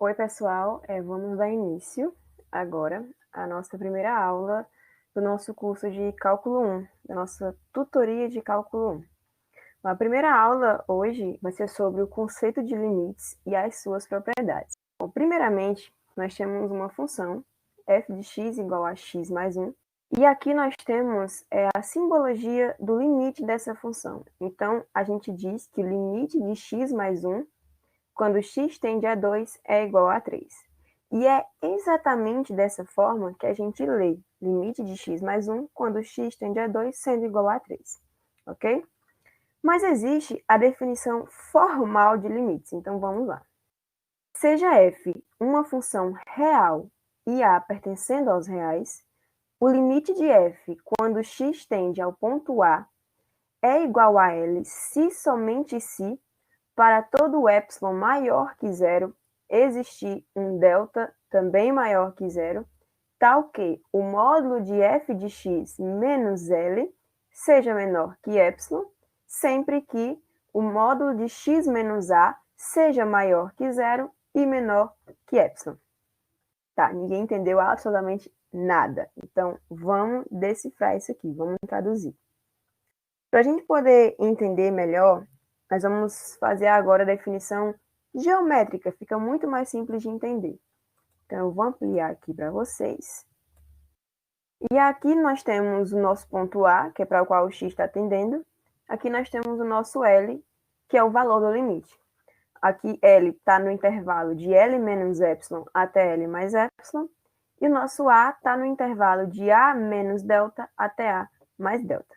Oi, pessoal. Vamos dar início agora à nossa primeira aula do nosso curso de Cálculo 1, da nossa tutoria de Cálculo 1. A primeira aula hoje vai ser sobre o conceito de limites e as suas propriedades. Bom, primeiramente, nós temos uma função f de x igual a x mais 1, e aqui nós temos a simbologia do limite dessa função. Então, a gente diz que o limite de x mais 1 quando x tende a 2 é igual a 3. E é exatamente dessa forma que a gente lê limite de x mais 1 quando x tende a 2 sendo igual a 3. Ok? Mas existe a definição formal de limites, então vamos lá. Seja f uma função real e a pertencendo aos reais, o limite de f quando x tende ao ponto A é igual a L se somente se para todo epsilon maior que zero, existir um delta também maior que zero, tal que o módulo de f de x menos L seja menor que epsilon, sempre que o módulo de x menos A seja maior que zero e menor que epsilon. Tá, ninguém entendeu absolutamente nada. Então, vamos decifrar isso aqui, vamos traduzir. Para a gente poder entender melhor, nós vamos fazer agora a definição geométrica, fica muito mais simples de entender. Então, eu vou ampliar aqui para vocês. E aqui nós temos o nosso ponto A, que é para o qual o x está tendendo. Aqui nós temos o nosso L, que é o valor do limite. Aqui L está no intervalo de L menos epsilon até L mais epsilon. E o nosso A está no intervalo de A menos delta até A mais delta.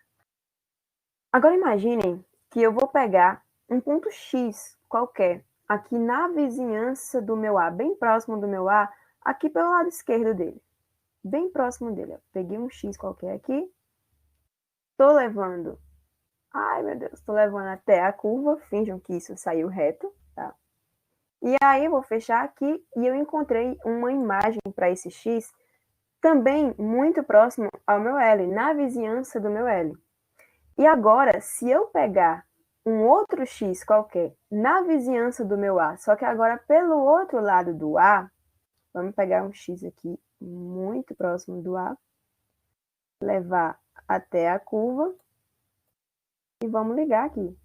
Agora imaginem que eu vou pegar um ponto X qualquer aqui na vizinhança do meu A, bem próximo do meu A, aqui pelo lado esquerdo dele, bem próximo dele. Eu peguei um X qualquer aqui, estou levando, ai meu Deus, estou levando até a curva, finjam que isso saiu reto, tá? E aí eu vou fechar aqui e eu encontrei uma imagem para esse X também muito próximo ao meu L, na vizinhança do meu L. E agora, se eu pegar um outro x qualquer na vizinhança do meu A, só que agora pelo outro lado do A, vamos pegar um x aqui muito próximo do A, levar até a curva e vamos ligar aqui.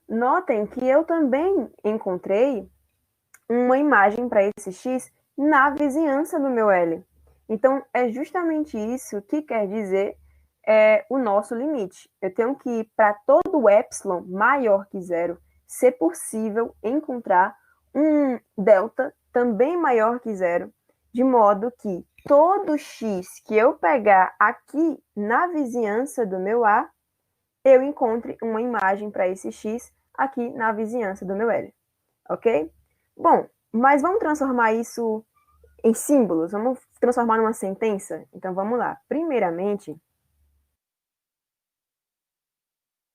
Notem que eu também encontrei uma imagem para esse x na vizinhança do meu L. Então, é justamente isso que quer dizer o nosso limite. Eu tenho que, para todo epsilon maior que zero, ser possível encontrar um delta também maior que zero, de modo que todo x que eu pegar aqui na vizinhança do meu A, eu encontre uma imagem para esse x aqui na vizinhança do meu L. Ok? Bom, mas vamos transformar isso em símbolos? Vamos transformar numa sentença? Então, vamos lá. Primeiramente,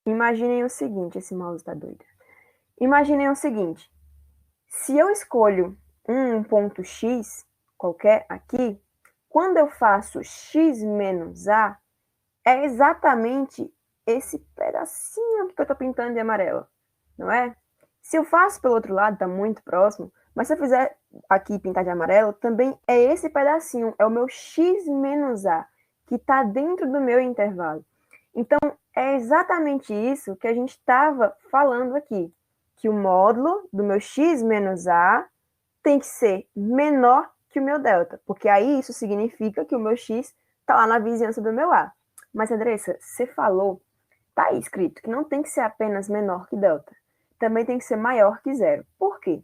imaginem o seguinte, esse mouse está doido. Imaginem o seguinte, se eu escolho um ponto X, qualquer aqui, quando eu faço X menos A, é exatamente esse pedacinho aqui que eu estou pintando de amarelo, não é? Se eu faço pelo outro lado, está muito próximo, mas se eu fizer aqui pintar de amarelo, também é esse pedacinho, é o meu X menos A, que está dentro do meu intervalo. Então, é exatamente isso que a gente estava falando aqui, que o módulo do meu x menos a tem que ser menor que o meu delta, porque aí isso significa que o meu x está lá na vizinhança do meu a. Mas, Andressa, você falou, está aí escrito, que não tem que ser apenas menor que delta, também tem que ser maior que zero. Por quê?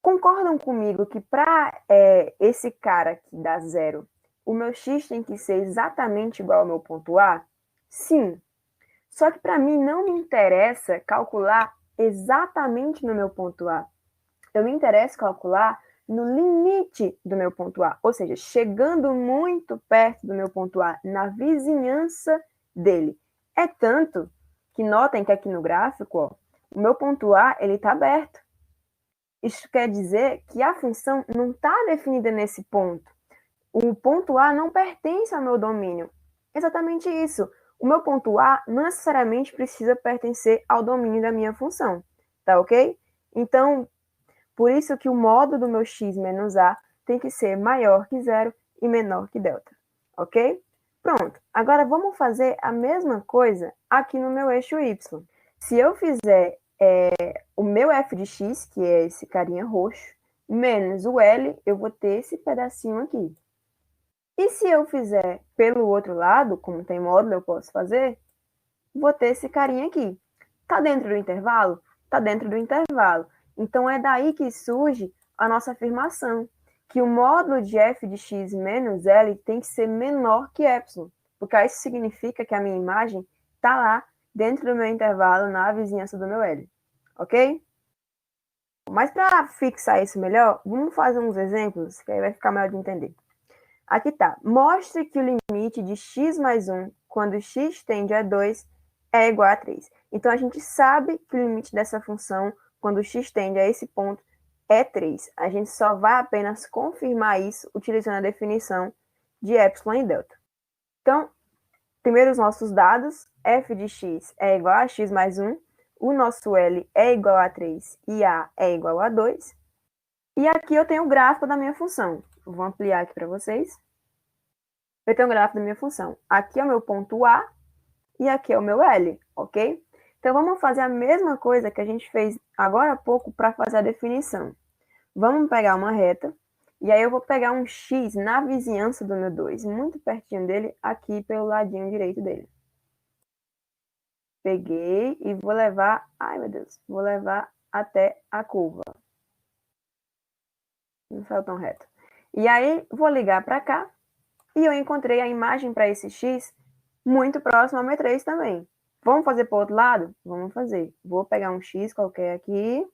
Concordam comigo que para esse cara que dá zero, o meu x tem que ser exatamente igual ao meu ponto A? Sim. Só que para mim não me interessa calcular exatamente no meu ponto A. Eu me interesso calcular no limite do meu ponto A, ou seja, chegando muito perto do meu ponto A, na vizinhança dele. É tanto que notem que aqui no gráfico, ó, o meu ponto A ele está aberto. Isso quer dizer que a função não está definida nesse ponto. O ponto A não pertence ao meu domínio. Exatamente isso. O meu ponto A não necessariamente precisa pertencer ao domínio da minha função, tá ok? Então, Por isso que o módulo do meu x menos a tem que ser maior que zero e menor que delta, ok? Pronto, agora vamos fazer a mesma coisa aqui no meu eixo y. Se eu fizer o meu f de x, que é esse carinha roxo, menos o L, eu vou ter esse pedacinho aqui. E se eu fizer pelo outro lado, como tem módulo, eu posso fazer, vou ter esse carinha aqui. Tá dentro do intervalo? Tá dentro do intervalo. Então, é daí que surge a nossa afirmação, que o módulo de f de x menos L tem que ser menor que epsilon, porque isso significa que a minha imagem está lá dentro do meu intervalo, na vizinhança do meu L. Ok? Mas para fixar isso melhor, vamos fazer uns exemplos, que aí vai ficar melhor de entender. Aqui tá. Mostre que o limite de x mais 1, quando x tende a 2, é igual a 3. Então, a gente sabe que o limite dessa função, quando x tende a esse ponto, é 3. A gente só vai apenas confirmar isso utilizando a definição de epsilon e delta. Então, primeiro os nossos dados, f de x é igual a x mais 1, o nosso L é igual a 3 e A é igual a 2. E aqui eu tenho o gráfico da minha função. Vou ampliar aqui para vocês. Eu tenho o gráfico da minha função. Aqui é o meu ponto A e aqui é o meu L, ok? Então, vamos fazer a mesma coisa que a gente fez agora há pouco para fazer a definição. Vamos pegar uma reta, e aí eu vou pegar um x na vizinhança do meu 2, muito pertinho dele, aqui pelo ladinho direito dele. Peguei e vou levar, ai meu Deus, vou levar até a curva. Não saiu tão reto. E aí, vou ligar para cá, e eu encontrei a imagem para esse x muito próximo ao meu 3 também. Vamos fazer para o outro lado? Vamos fazer. Vou pegar um x qualquer aqui,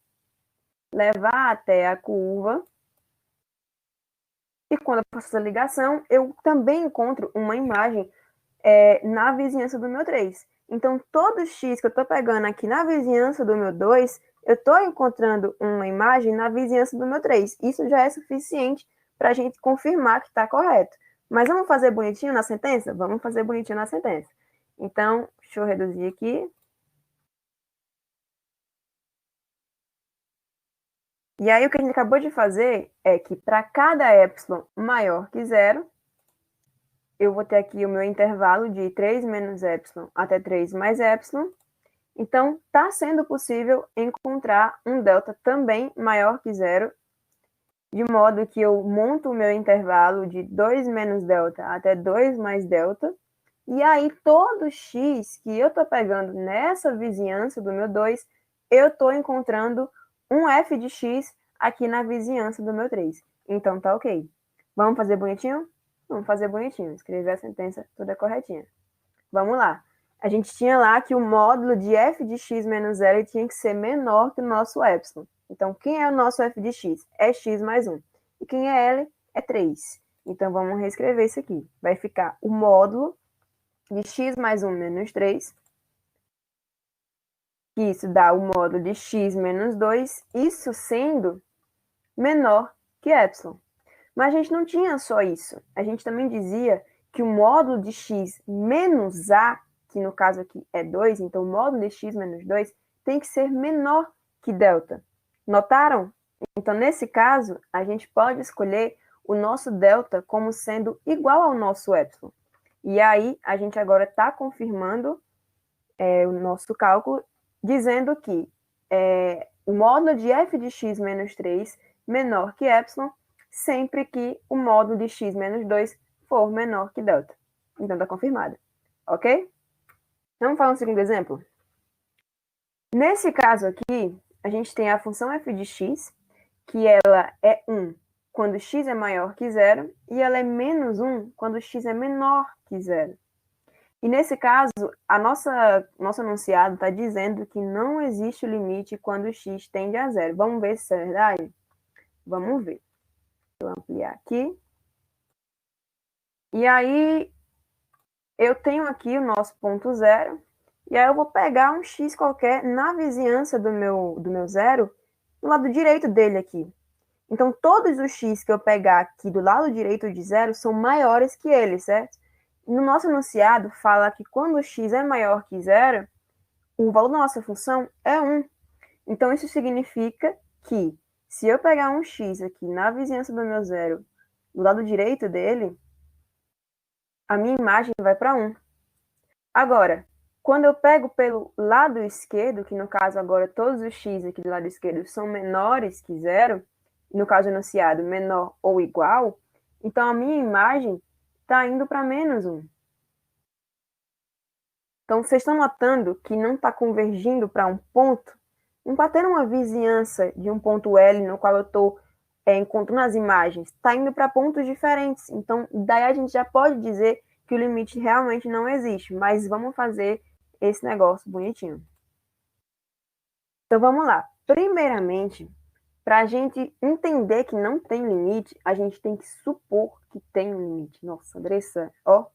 levar até a curva, e quando eu faço essa ligação, eu também encontro uma imagem na vizinhança do meu 3. Então, todo x que eu estou pegando aqui na vizinhança do meu 2, eu estou encontrando uma imagem na vizinhança do meu 3. Isso já é suficiente para a gente confirmar que está correto. Mas vamos fazer bonitinho na sentença? Vamos fazer bonitinho na sentença. Então, deixa eu reduzir aqui. E aí, o que a gente acabou de fazer é que para cada epsilon maior que zero, eu vou ter aqui o meu intervalo de 3 menos epsilon até 3 mais epsilon. Então, está sendo possível encontrar um delta também maior que zero, de modo que eu monto o meu intervalo de 2 menos delta até 2 mais delta, e aí todo x que eu estou pegando nessa vizinhança do meu 2, eu estou encontrando um f de x aqui na vizinhança do meu 3. Então, tá ok. Vamos fazer bonitinho? Vamos fazer bonitinho. Escrever a sentença toda corretinha. Vamos lá. A gente tinha lá que o módulo de f de x menos L tinha que ser menor que o nosso epsilon. Então, quem é o nosso f de x? É x mais 1. E quem é L? É 3. Então, vamos reescrever isso aqui. Vai ficar o módulo de x mais 1 menos 3. Isso dá o módulo de x menos 2. Isso sendo menor que epsilon. Mas a gente não tinha só isso. A gente também dizia que o módulo de x menos a, que no caso aqui é 2, então o módulo de x menos 2 tem que ser menor que delta. Notaram? Então, nesse caso, a gente pode escolher o nosso delta como sendo igual ao nosso epsilon. E aí, a gente agora está confirmando o nosso cálculo, dizendo que o módulo de f de x menos 3 menor que epsilon, sempre que o módulo de x menos 2 for menor que delta. Então, está confirmado. Ok? Vamos falar um segundo exemplo? Nesse caso aqui, a gente tem a função f de x, que ela é 1 quando x é maior que zero, e ela é menos 1 quando x é menor que zero. E nesse caso, nosso enunciado está dizendo que não existe o limite quando x tende a zero. Vamos ver se isso é verdade? Vamos ver. Vou ampliar aqui. E aí, eu tenho aqui o nosso ponto zero, e aí eu vou pegar um x qualquer na vizinhança do meu zero, do lado direito dele aqui. Então, todos os x que eu pegar aqui do lado direito de zero são maiores que ele, certo? No nosso enunciado, fala que quando x é maior que zero, o valor da nossa função é 1. Então, isso significa que se eu pegar um x aqui na vizinhança do meu zero, do lado direito dele, a minha imagem vai para 1. Agora, quando eu pego pelo lado esquerdo, que no caso agora todos os x aqui do lado esquerdo são menores que 0, no caso enunciado menor ou igual, então a minha imagem está indo para menos 1. Então, vocês estão notando que não está convergindo para um ponto? Não está tendo uma vizinhança de um ponto L no qual eu estou encontrando as imagens. Está indo para pontos diferentes. Então, daí a gente já pode dizer que o limite realmente não existe. Mas vamos fazer esse negócio bonitinho. Então, vamos lá. Primeiramente, para a gente entender que não tem limite, a gente tem que supor que tem um limite. Nossa, Andressa, ó,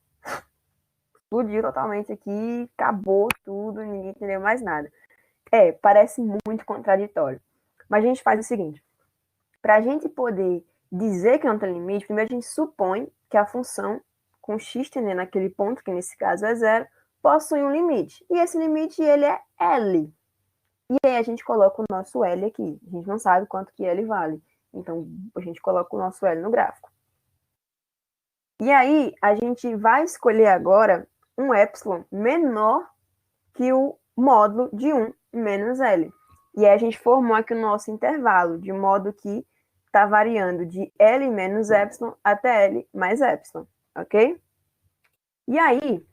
explodiu totalmente aqui, acabou tudo, ninguém entendeu mais nada. Parece muito contraditório. Mas a gente faz o seguinte, para a gente poder dizer que não tem limite, primeiro a gente supõe que a função com x tendendo naquele ponto, que nesse caso é 0, possui um limite. E esse limite, ele é L. E aí a gente coloca o nosso L aqui. A gente não sabe quanto que L vale. Então, a gente coloca o nosso L no gráfico. E aí, a gente vai escolher agora um epsilon menor que o módulo de 1 menos L. E aí a gente formou aqui o nosso intervalo, de modo que está variando de L menos epsilon até L mais epsilon, ok? E aí,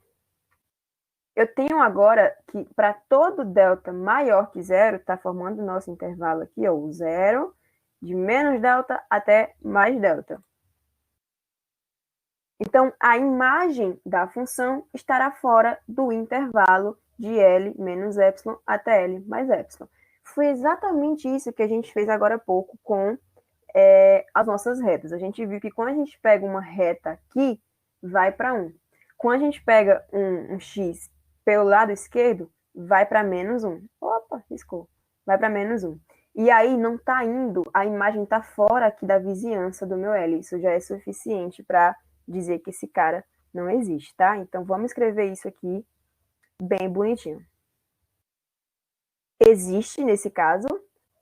eu tenho agora que para todo delta maior que 0, está formando o nosso intervalo aqui, ó, o 0, de menos delta até mais delta. Então, a imagem da função estará fora do intervalo de L menos epsilon até L mais epsilon. Foi exatamente isso que a gente fez agora há pouco com as nossas retas. A gente viu que quando a gente pega uma reta aqui, vai para 1. Quando a gente pega um x pelo lado esquerdo, vai para menos 1. Opa, riscou. Vai para menos 1. E aí não está indo, a imagem está fora aqui da vizinhança do meu L. Isso já é suficiente para dizer que esse cara não existe, tá? Então, vamos escrever isso aqui bem bonitinho. Existe, nesse caso,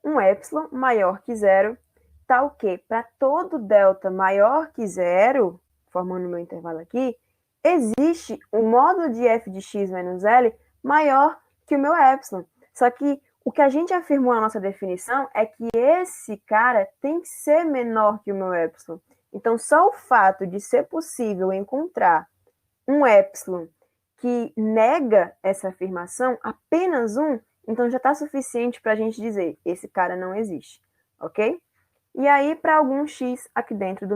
um epsilon maior que 0, tal que para todo delta maior que 0, formando o meu intervalo aqui, existe um módulo de f de x menos L maior que o meu epsilon. Só que o que a gente afirmou na nossa definição é que esse cara tem que ser menor que o meu epsilon. Então, só o fato de ser possível encontrar um epsilon que nega essa afirmação, apenas um, então já está suficiente para a gente dizer, esse cara não existe, ok? E aí, para algum x aqui dentro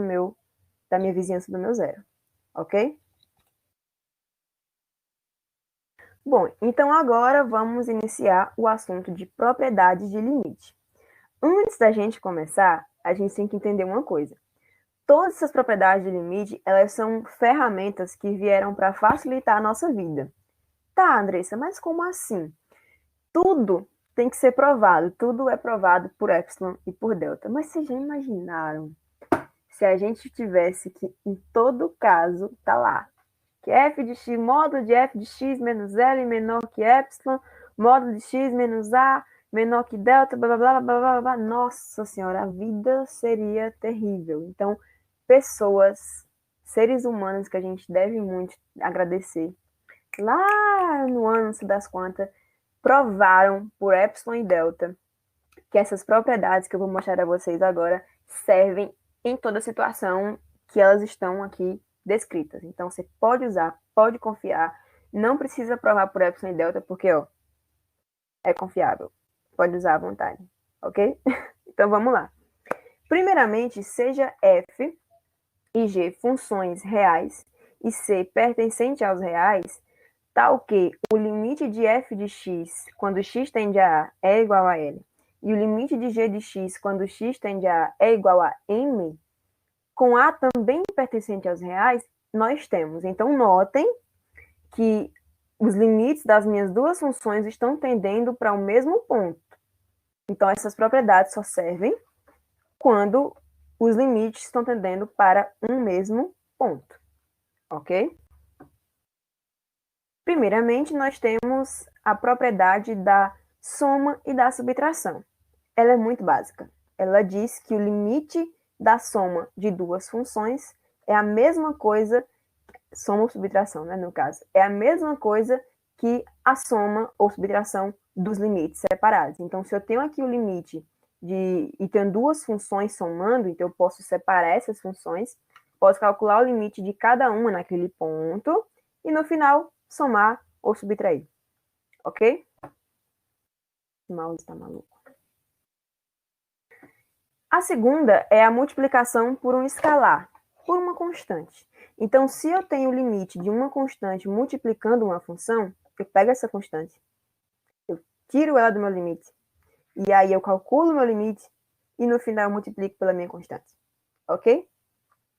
da minha vizinhança do meu zero, ok? Bom, então agora vamos iniciar o assunto de propriedades de limite. Antes da gente começar, a gente tem que entender uma coisa. Todas essas propriedades de limite, elas são ferramentas que vieram para facilitar a nossa vida. Tá, Andressa, mas como assim? Tudo tem que ser provado, tudo é provado por epsilon e por delta. Mas vocês já imaginaram se a gente tivesse que, em todo caso, tá lá, que f de x, módulo de f de x menos L menor que epsilon, módulo de x menos A menor que delta, blá, blá, blá, blá, blá, blá. Nossa senhora, a vida seria terrível. Então, pessoas, seres humanos que a gente deve muito agradecer, lá no ano, não sei das quantas, provaram por epsilon e delta que essas propriedades que eu vou mostrar a vocês agora servem em toda situação que elas estão aqui descritas. Então, você pode usar, pode confiar, não precisa provar por epsilon e delta, porque, ó, é confiável. Pode usar à vontade, ok? Então, vamos lá. Primeiramente, seja f e g funções reais e c pertencente aos reais, tal que o limite de f de x quando x tende a A é igual a L, e o limite de g de x quando x tende a A é igual a m, com A também pertencente aos reais, nós temos. Então, notem que os limites das minhas duas funções estão tendendo para o mesmo ponto. Então, essas propriedades só servem quando os limites estão tendendo para um mesmo ponto, ok? Primeiramente, nós temos a propriedade da soma e da subtração. Ela é muito básica. ela diz que o limite da soma de duas funções é a mesma coisa, soma ou subtração, né, no caso, é a mesma coisa que a soma ou subtração dos limites separados. Então, se eu tenho aqui o limite e tenho duas funções somando, então eu posso separar essas funções, posso calcular o limite de cada uma naquele ponto e no final somar ou subtrair. Ok? O mouse está maluco. A segunda é a multiplicação por um escalar, por uma constante. Então, se eu tenho o limite de uma constante multiplicando uma função, eu pego essa constante, eu tiro ela do meu limite, e aí eu calculo o meu limite, e no final eu multiplico pela minha constante. Ok?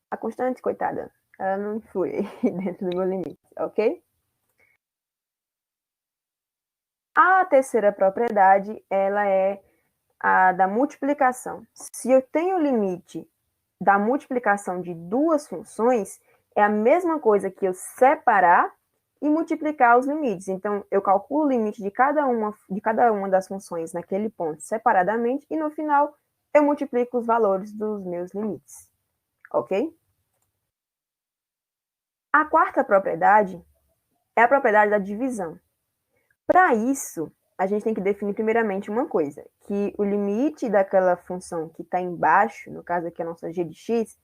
A constante, coitada, ela não foi dentro do meu limite, ok? A terceira propriedade, ela é a da multiplicação. Se eu tenho o limite da multiplicação de duas funções, é a mesma coisa que eu separar e multiplicar os limites. Então, eu calculo o limite de cada uma das funções naquele ponto separadamente e no final eu multiplico os valores dos meus limites. Ok? A quarta propriedade é a propriedade da divisão. Para isso, a gente tem que definir primeiramente uma coisa, que o limite daquela função que está embaixo, no caso aqui a nossa g de x,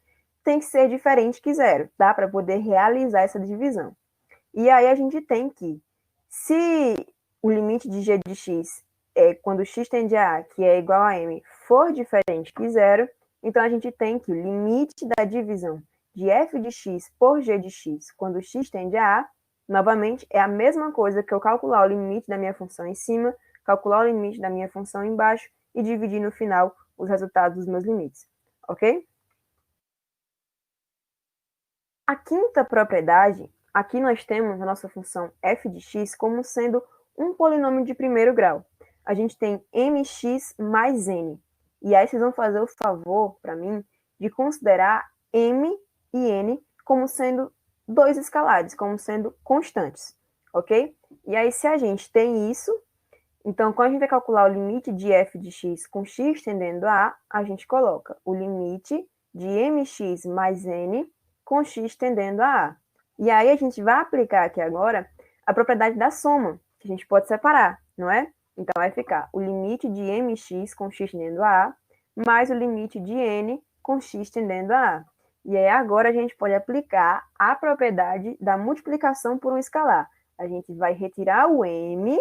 tem que ser diferente que zero, tá? Para poder realizar essa divisão. E aí a gente tem que, se o limite de g de x, quando x tende a a, que é igual a m, for diferente que zero, então a gente tem que o limite da divisão de f de x por g de x, quando x tende a, novamente, é a mesma coisa que eu calcular o limite da minha função em cima, calcular o limite da minha função embaixo e dividir no final os resultados dos meus limites, ok? A quinta propriedade, aqui nós temos a nossa função f de x como sendo um polinômio de primeiro grau. A gente tem mx mais n. E aí vocês vão fazer o favor, para mim, de considerar m e n como sendo dois escalares, como sendo constantes, ok? E aí, se a gente tem isso, então, quando a gente vai calcular o limite de f de x com x tendendo a, a gente coloca o limite de mx mais n com x tendendo a A. E aí a gente vai aplicar aqui agora a propriedade da soma, que a gente pode separar, não é? Então vai ficar o limite de mx com x tendendo a A, mais o limite de n com x tendendo a A. E aí agora a gente pode aplicar a propriedade da multiplicação por um escalar. A gente vai retirar o m,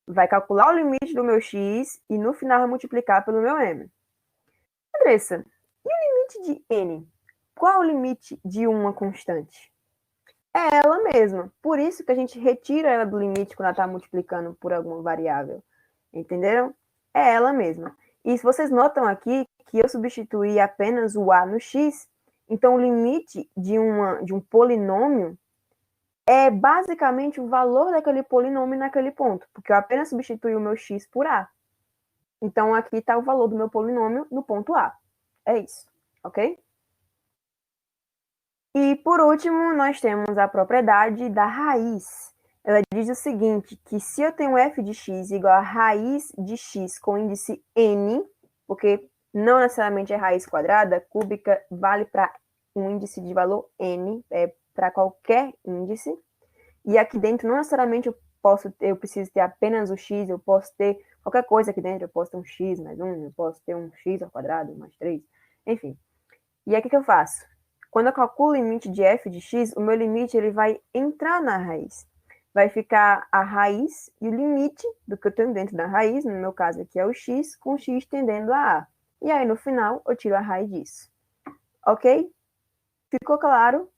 vai calcular o limite do meu x e no final vai multiplicar pelo meu m. Andressa, e o limite de n? Qual o limite de uma constante? É ela mesma. Por isso que a gente retira ela do limite quando ela está multiplicando por alguma variável. Entenderam? É ela mesma. E se vocês notam aqui que eu substituí apenas o a no x, então o limite de um polinômio é basicamente o valor daquele polinômio naquele ponto, porque eu apenas substituí o meu x por a. Então aqui está o valor do meu polinômio no ponto A. É isso, ok? E, por último, nós temos a propriedade da raiz. Ela diz o seguinte, que se eu tenho f de x igual a raiz de x com índice n, porque não necessariamente é raiz quadrada, cúbica vale para um índice de valor n, para qualquer índice, e aqui dentro não necessariamente eu preciso ter apenas o x, eu posso ter qualquer coisa aqui dentro, eu posso ter um x mais 1, eu posso ter um x ao quadrado mais 3, enfim. E aí o que eu faço? Quando eu calculo o limite de f de x, o meu limite ele vai entrar na raiz. Vai ficar a raiz e o limite do que eu tenho dentro da raiz, no meu caso aqui é o x, com x tendendo a a. E aí, no final, eu tiro a raiz disso. Ok? Ficou claro?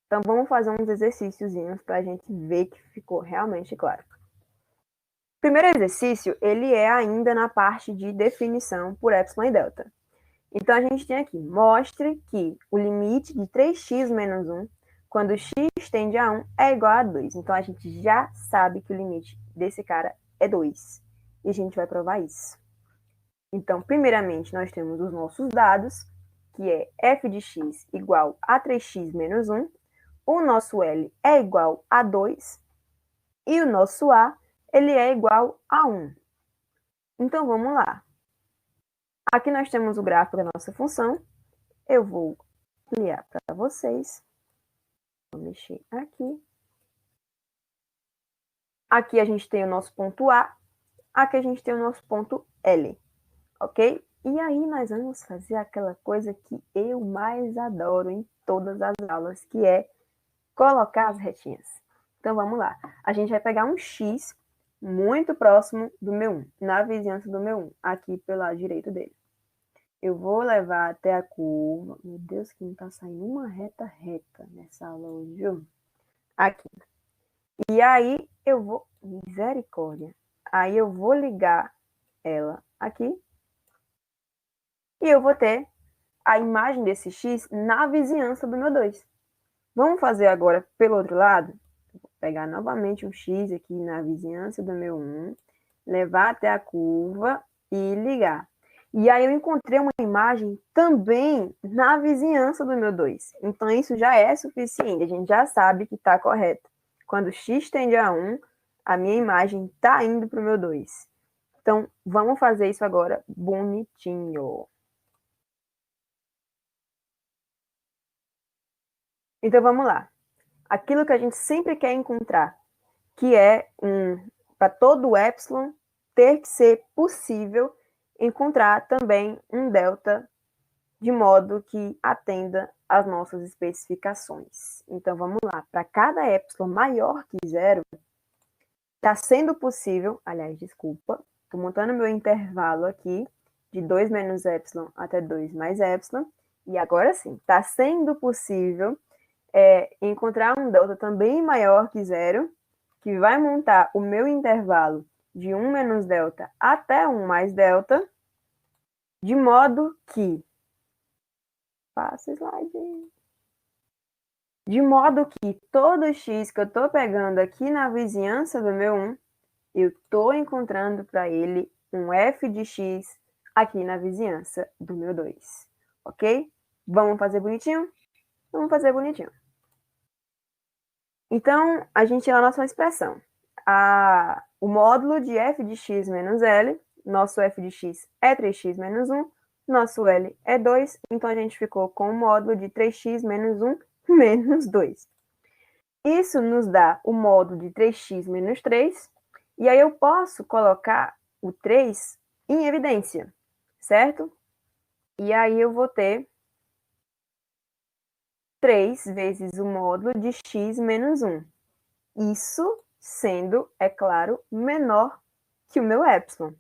Então, vamos fazer uns exercíciozinhos para a gente ver que ficou realmente claro. O primeiro exercício, ele é ainda na parte de definição por epsilon e delta. Então, a gente tem aqui, mostre que o limite de 3x menos 1, quando x tende a 1, é igual a 2. Então, a gente já sabe que o limite desse cara é 2. E a gente vai provar isso. Então, primeiramente, nós temos os nossos dados, que é f de x igual a 3x menos 1. O nosso L é igual a 2. E o nosso A, ele é igual a 1. Então, vamos lá. Aqui nós temos o gráfico da nossa função. Eu vou ampliar para vocês. Vou mexer aqui. Aqui a gente tem o nosso ponto A. Aqui a gente tem o nosso ponto L. Ok? E aí nós vamos fazer aquela coisa que eu mais adoro em todas as aulas, que é colocar as retinhas. Então vamos lá. A gente vai pegar um X muito próximo do meu 1, na vizinhança do meu 1, aqui pelo lado direito dele. Eu vou levar até a curva. Meu Deus, que não tá saindo uma reta nessa aula hoje, viu? Aqui. E aí eu vou... Misericórdia. Aí eu vou ligar ela aqui. E eu vou ter a imagem desse X na vizinhança do meu 2. Vamos fazer agora pelo outro lado? Vou pegar novamente um X aqui na vizinhança do meu 1, levar até a curva e ligar. E aí eu encontrei uma imagem também na vizinhança do meu 2. Então isso já é suficiente, a gente já sabe que está correto. Quando X tende a 1, a minha imagem está indo para o meu 2. Então vamos fazer isso agora bonitinho. Então vamos lá. Aquilo que a gente sempre quer encontrar, que é para todo epsilon ter que ser possível encontrar também um delta de modo que atenda às nossas especificações. Então vamos lá. Para cada epsilon maior que 0, está sendo possível, aliás, desculpa, estou montando meu intervalo aqui de 2 menos epsilon até 2 mais epsilon, e agora sim, está sendo possível encontrar um delta também maior que 0, que vai montar o meu intervalo de 1 menos delta até 1 mais delta, de modo que... Passa slide. De modo que todo x que eu estou pegando aqui na vizinhança do meu 1, eu estou encontrando para ele um f de x aqui na vizinhança do meu 2. Ok? Vamos fazer bonitinho? Vamos fazer bonitinho. Então, a gente tem a nossa expressão. O módulo de f de x menos L, nosso f de x é 3x menos 1, nosso L é 2, então a gente ficou com o módulo de 3x menos 1 menos 2. Isso nos dá o módulo de 3x menos 3, e aí eu posso colocar o 3 em evidência, certo? E aí eu vou ter 3 vezes o módulo de x menos 1. Isso sendo, é claro, menor que o meu epsilon.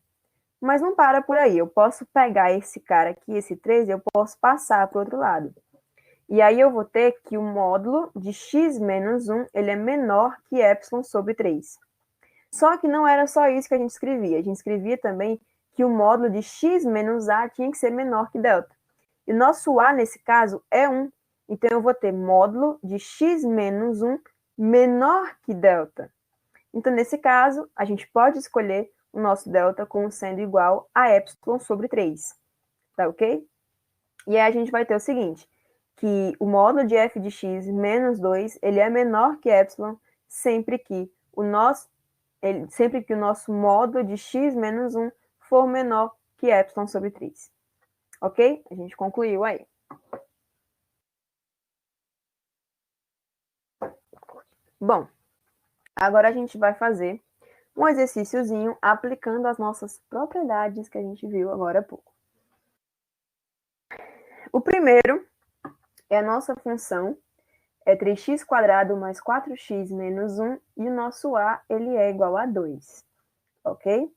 Mas não para por aí. Eu posso pegar esse cara aqui, esse 3, e eu posso passar para o outro lado. E aí eu vou ter que o módulo de x menos 1, ele é menor que epsilon sobre 3. Só que não era só isso que a gente escrevia. A gente escrevia também que o módulo de x menos a tinha que ser menor que delta. E nosso a, nesse caso, é 1. Então, eu vou ter módulo de x menos 1 menor que delta. Então, nesse caso, a gente pode escolher o nosso delta como sendo igual a epsilon sobre 3. Tá ok? E aí a gente vai ter o seguinte, que o módulo de f de x menos 2, ele é menor que epsilon sempre que o nosso módulo de x menos 1 for menor que epsilon sobre 3. Ok? A gente concluiu aí. Bom, agora a gente vai fazer um exercíciozinho aplicando as nossas propriedades que a gente viu agora há pouco. O primeiro é a nossa função, é 3x² mais 4x menos 1, e o nosso a, ele é igual a 2, ok?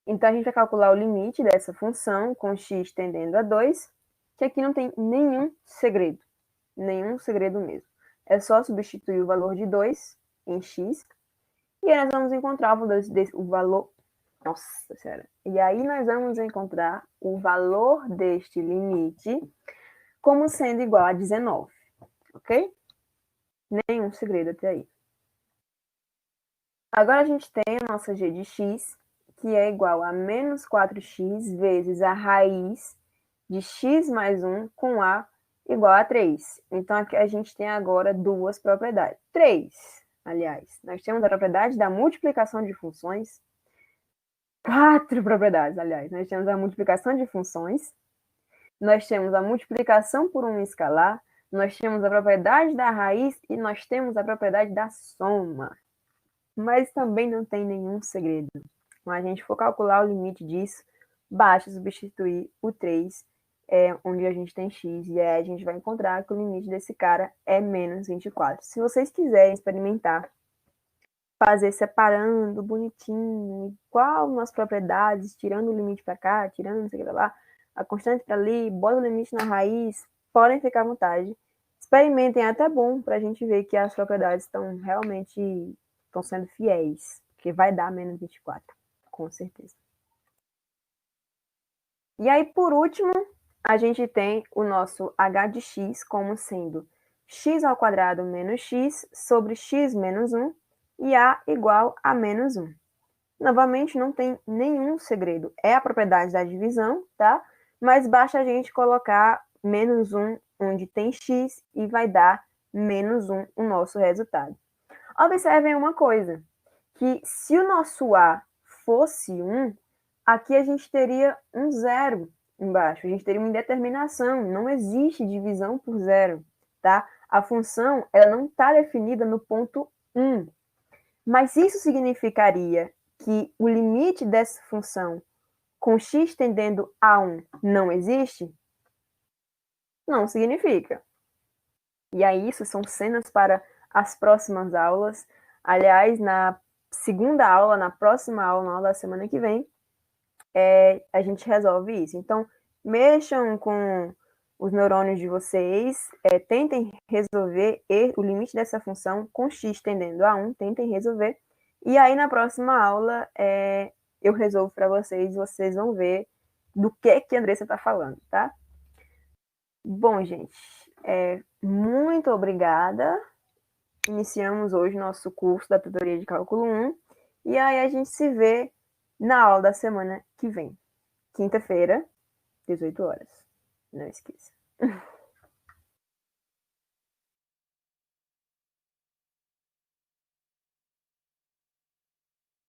Então, a gente vai calcular o limite dessa função com x tendendo a 2, que aqui não tem nenhum segredo mesmo. É só substituir o valor de 2 em x, e aí nós vamos encontrar o valor... Nossa Senhora! E aí nós vamos encontrar o valor deste limite como sendo igual a 19, ok? Nenhum segredo até aí. Agora a gente tem a nossa g de x, que é igual a menos 4x vezes a raiz de x mais 1 com a igual a 3. Então, aqui a gente tem agora duas propriedades. 3, aliás. Nós temos a propriedade da multiplicação de funções, 4 propriedades, aliás. Nós temos a multiplicação de funções, nós temos a multiplicação por um escalar, nós temos a propriedade da raiz e nós temos a propriedade da soma. Mas também não tem nenhum segredo. Quando a gente for calcular o limite disso, basta substituir o 3, onde a gente tem x, e aí a gente vai encontrar que o limite desse cara é menos 24. Se vocês quiserem experimentar, fazer separando bonitinho, igual nas propriedades, tirando o limite para cá, tirando não sei o que lá, a constante para ali, bota o limite na raiz, podem ficar à vontade. Experimentem, é até bom para a gente ver que as propriedades estão realmente sendo fiéis, porque vai dar menos 24, com certeza. E aí, por último, a gente tem o nosso h de x como sendo x ao quadrado menos x sobre x menos 1 e a igual a menos 1. Novamente, não tem nenhum segredo. É a propriedade da divisão, tá? Mas basta a gente colocar menos 1 onde tem x e vai dar menos 1 o nosso resultado. Observem uma coisa, que se o nosso a fosse 1, aqui a gente teria um zero embaixo, a gente teria uma indeterminação, não existe divisão por zero, tá? A função, ela não está definida no ponto 1, mas isso significaria que o limite dessa função com x tendendo a 1 não existe? Não significa. E aí, isso são cenas para as próximas aulas. Aliás, na segunda aula, na próxima aula, na aula da semana que vem, a gente resolve isso. Então, mexam com os neurônios de vocês, tentem resolver o limite dessa função com x tendendo a 1, tentem resolver. E aí, na próxima aula, eu resolvo para vocês, vocês vão ver do que a Andressa está falando, tá? Bom, gente, muito obrigada. Iniciamos hoje nosso curso da tutoria de cálculo 1. E aí a gente se vê na aula da semana que vem. Quinta-feira, 18 horas. Não esqueça.